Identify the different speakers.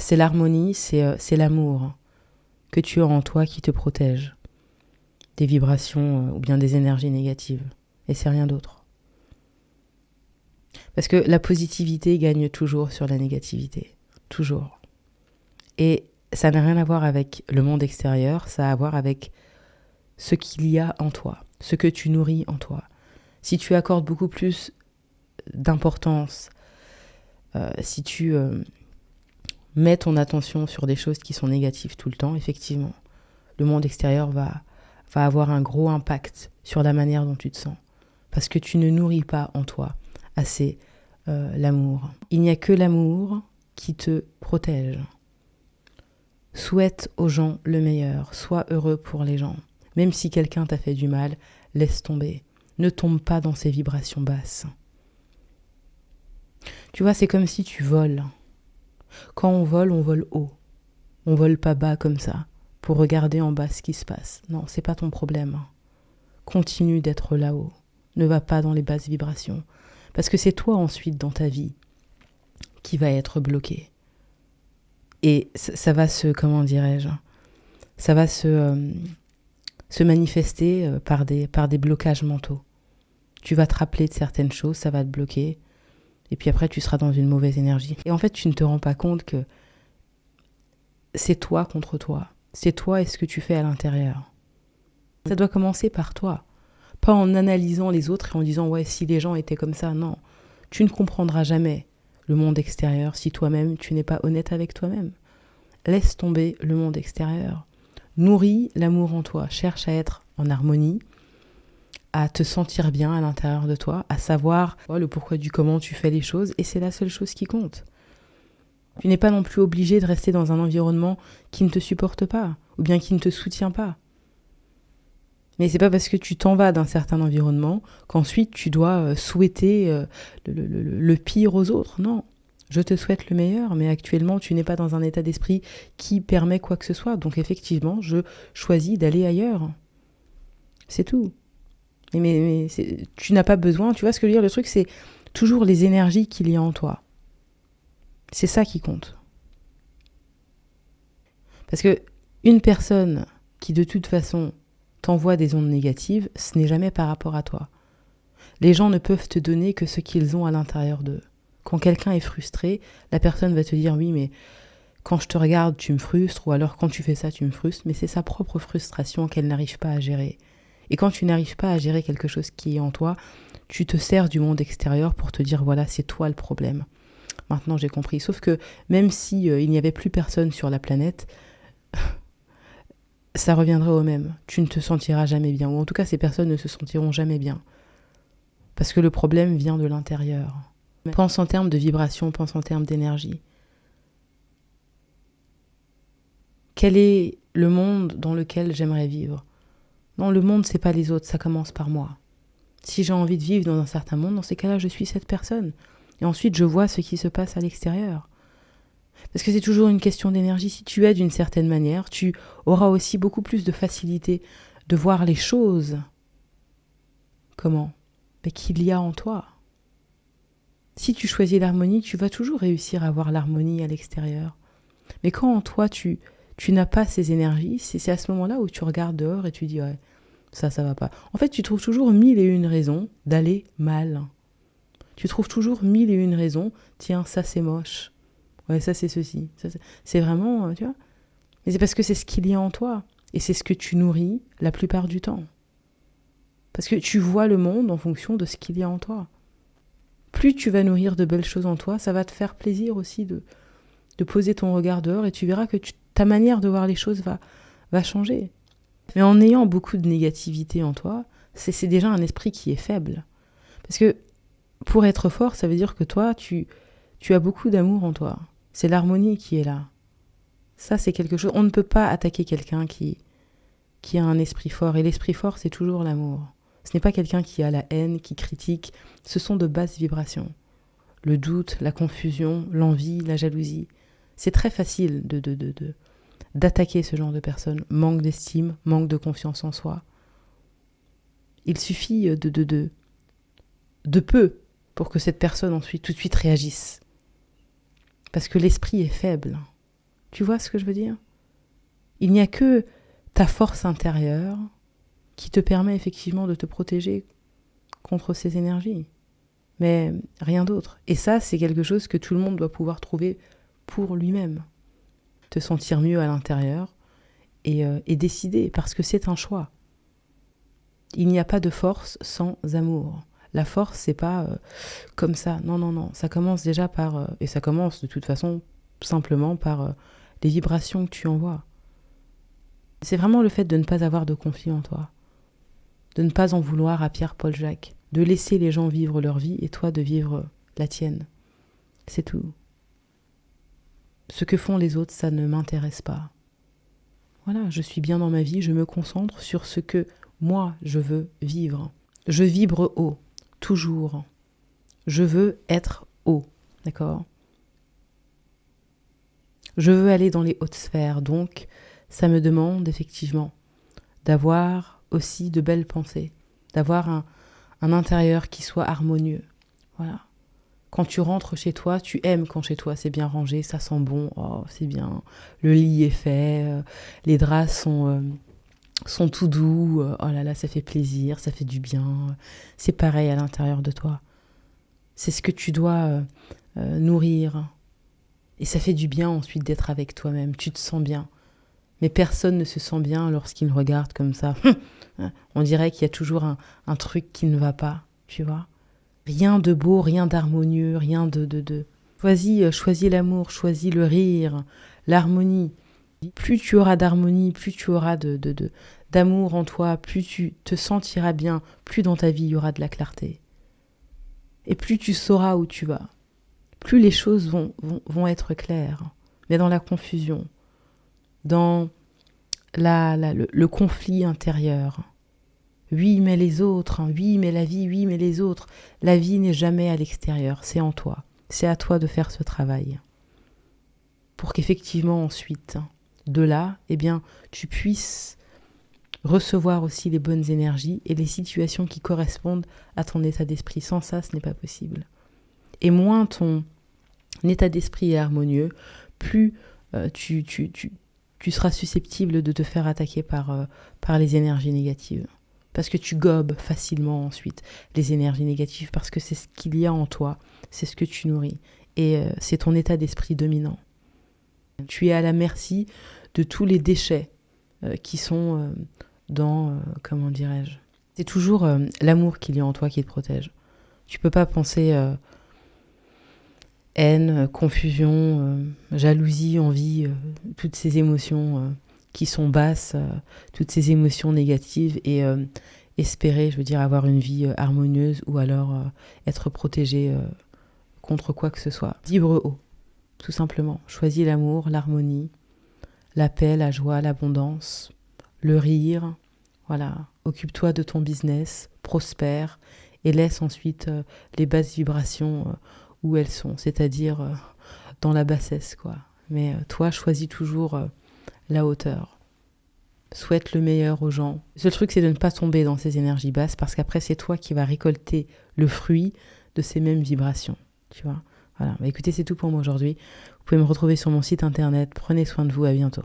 Speaker 1: c'est l'harmonie, c'est l'amour que tu as en toi qui te protège des vibrations ou bien des énergies négatives. Et c'est rien d'autre. Parce que la positivité gagne toujours sur la négativité. Toujours. Et ça n'a rien à voir avec le monde extérieur, ça a à voir avec ce qu'il y a en toi, ce que tu nourris en toi. Si tu accordes beaucoup plus d'importance, si tu mets ton attention sur des choses qui sont négatives tout le temps, effectivement, le monde extérieur va avoir un gros impact sur la manière dont tu te sens. Parce que tu ne nourris pas en toi assez l'amour. Il n'y a que l'amour qui te protège. Souhaite aux gens le meilleur, sois heureux pour les gens. Même si quelqu'un t'a fait du mal, laisse tomber. Ne tombe pas dans ces vibrations basses. Tu vois, c'est comme si tu voles. Quand on vole haut. On vole pas bas comme ça, pour regarder en bas ce qui se passe. Non, c'est pas ton problème. Continue d'être là-haut. Ne va pas dans les basses vibrations. Parce que c'est toi ensuite dans ta vie qui va être bloqué. Et ça va ça va se manifester par des blocages mentaux. Tu vas te rappeler de certaines choses, ça va te bloquer. Et puis après, tu seras dans une mauvaise énergie. Et en fait, tu ne te rends pas compte que c'est toi contre toi. C'est toi et ce que tu fais à l'intérieur. Ça doit commencer par toi. Pas en analysant les autres et en disant « ouais, si les gens étaient comme ça », non. Tu ne comprendras jamais le monde extérieur si toi-même, tu n'es pas honnête avec toi-même. Laisse tomber le monde extérieur. Nourris l'amour en toi. Cherche à être en harmonie, à te sentir bien à l'intérieur de toi, à savoir le pourquoi du comment tu fais les choses, et c'est la seule chose qui compte. Tu n'es pas non plus obligé de rester dans un environnement qui ne te supporte pas, ou bien qui ne te soutient pas. Mais c'est pas parce que tu t'en vas d'un certain environnement qu'ensuite tu dois souhaiter le pire aux autres. Non, je te souhaite le meilleur, mais actuellement tu n'es pas dans un état d'esprit qui permet quoi que ce soit. Donc effectivement, je choisis d'aller ailleurs. C'est tout. Mais tu n'as pas besoin, tu vois ce que je veux dire, le truc c'est toujours les énergies qu'il y a en toi. C'est ça qui compte. Parce que une personne qui de toute façon t'envoie des ondes négatives, ce n'est jamais par rapport à toi. Les gens ne peuvent te donner que ce qu'ils ont à l'intérieur d'eux. Quand quelqu'un est frustré, la personne va te dire « oui, mais quand je te regarde, tu me frustres » ou alors « quand tu fais ça, tu me frustres », mais c'est sa propre frustration qu'elle n'arrive pas à gérer. Et quand tu n'arrives pas à gérer quelque chose qui est en toi, tu te sers du monde extérieur pour te dire « voilà, c'est toi le problème ». Maintenant, j'ai compris. Sauf que même si il n'y avait plus personne sur la planète, ça reviendrait au même. Tu ne te sentiras jamais bien. Ou en tout cas, ces personnes ne se sentiront jamais bien. Parce que le problème vient de l'intérieur. Pense en termes de vibration, pense en termes d'énergie. Quel est le monde dans lequel j'aimerais vivre ? Non, le monde, c'est pas les autres, ça commence par moi. Si j'ai envie de vivre dans un certain monde, dans ces cas-là, je suis cette personne. Et ensuite, je vois ce qui se passe à l'extérieur. Parce que c'est toujours une question d'énergie. Si tu es d'une certaine manière, tu auras aussi beaucoup plus de facilité de voir les choses. Comment ? Mais qu'il y a en toi. Si tu choisis l'harmonie, tu vas toujours réussir à voir l'harmonie à l'extérieur. Mais quand en toi, tu n'as pas ces énergies, c'est à ce moment-là où tu regardes dehors et tu dis « ouais, ça va pas ». En fait, tu trouves toujours 1001 raisons d'aller mal. Tu trouves toujours 1001 raisons. Tiens, ça c'est moche. Ouais, ça c'est ceci. C'est vraiment, tu vois. Mais c'est parce que c'est ce qu'il y a en toi. Et c'est ce que tu nourris la plupart du temps. Parce que tu vois le monde en fonction de ce qu'il y a en toi. Plus tu vas nourrir de belles choses en toi, ça va te faire plaisir aussi de poser ton regard dehors et tu verras que ta manière de voir les choses va changer. Mais en ayant beaucoup de négativité en toi, c'est déjà un esprit qui est faible. Parce que pour être fort, ça veut dire que toi, tu as beaucoup d'amour en toi. C'est l'harmonie qui est là. Ça, c'est quelque chose... On ne peut pas attaquer quelqu'un qui a un esprit fort. Et l'esprit fort, c'est toujours l'amour. Ce n'est pas quelqu'un qui a la haine, qui critique. Ce sont de basses vibrations. Le doute, la confusion, l'envie, la jalousie. C'est très facile d'attaquer ce genre de personnes. Manque d'estime, manque de confiance en soi. Il suffit de peu pour que cette personne ensuite tout de suite réagisse. Parce que l'esprit est faible. Tu vois ce que je veux dire? Il n'y a que ta force intérieure qui te permet effectivement de te protéger contre ces énergies. Mais rien d'autre. Et ça, c'est quelque chose que tout le monde doit pouvoir trouver pour lui-même. Te sentir mieux à l'intérieur et décider, parce que c'est un choix. Il n'y a pas de force sans amour. La force, c'est pas comme ça. Non, non, non. Ça commence déjà par... et ça commence de toute façon simplement par les vibrations que tu envoies. C'est vraiment le fait de ne pas avoir de conflit en toi. De ne pas en vouloir à Pierre-Paul Jacques. De laisser les gens vivre leur vie et toi de vivre la tienne. C'est tout. Ce que font les autres, ça ne m'intéresse pas. Voilà, je suis bien dans ma vie, je me concentre sur ce que moi je veux vivre. Je vibre haut, toujours. Je veux être haut, d'accord? Je veux aller dans les hautes sphères, donc ça me demande effectivement d'avoir aussi de belles pensées, d'avoir un intérieur qui soit harmonieux. Voilà. Quand tu rentres chez toi, tu aimes quand chez toi c'est bien rangé, ça sent bon, oh c'est bien, le lit est fait, les draps sont tout doux, oh là là ça fait plaisir, ça fait du bien. C'est pareil à l'intérieur de toi. C'est ce que tu dois nourrir. Et ça fait du bien ensuite d'être avec toi-même, tu te sens bien. Mais personne ne se sent bien lorsqu'il regarde comme ça. On dirait qu'il y a toujours un truc qui ne va pas, tu vois. Rien de beau, rien d'harmonieux, rien de... Choisis l'amour, choisis le rire, l'harmonie. Plus tu auras d'harmonie, plus tu auras d'amour en toi, plus tu te sentiras bien, plus dans ta vie il y aura de la clarté. Et plus tu sauras où tu vas, plus les choses vont être claires. Mais dans la confusion, dans le conflit intérieur. Oui, mais les autres, hein, oui, mais la vie, oui, mais les autres. La vie n'est jamais à l'extérieur, c'est en toi. C'est à toi de faire ce travail. Pour qu'effectivement ensuite, de là, eh bien, tu puisses recevoir aussi les bonnes énergies et les situations qui correspondent à ton état d'esprit. Sans ça, ce n'est pas possible. Et moins ton état d'esprit est harmonieux, plus tu seras susceptible de te faire attaquer par les énergies négatives. Parce que tu gobes facilement ensuite les énergies négatives, parce que c'est ce qu'il y a en toi, c'est ce que tu nourris. Et c'est ton état d'esprit dominant. Tu es à la merci de tous les déchets qui sont comment dirais-je, c'est toujours l'amour qu'il y a en toi qui te protège. Tu peux pas penser haine, confusion, jalousie, envie, toutes ces émotions qui sont basses, toutes ces émotions négatives et espérer, je veux dire, avoir une vie harmonieuse ou alors être protégé contre quoi que ce soit. Vibre haut, tout simplement. Choisis l'amour, l'harmonie, la paix, la joie, l'abondance, le rire. Voilà, occupe-toi de ton business, prospère et laisse ensuite les basses vibrations où elles sont, c'est-à-dire dans la bassesse, quoi. Mais toi, choisis toujours la hauteur. Souhaite le meilleur aux gens. Le seul truc, c'est de ne pas tomber dans ces énergies basses, parce qu'après, c'est toi qui vas récolter le fruit de ces mêmes vibrations, tu vois. Voilà, bah, écoutez, c'est tout pour moi aujourd'hui. Vous pouvez me retrouver sur mon site internet. Prenez soin de vous, à bientôt.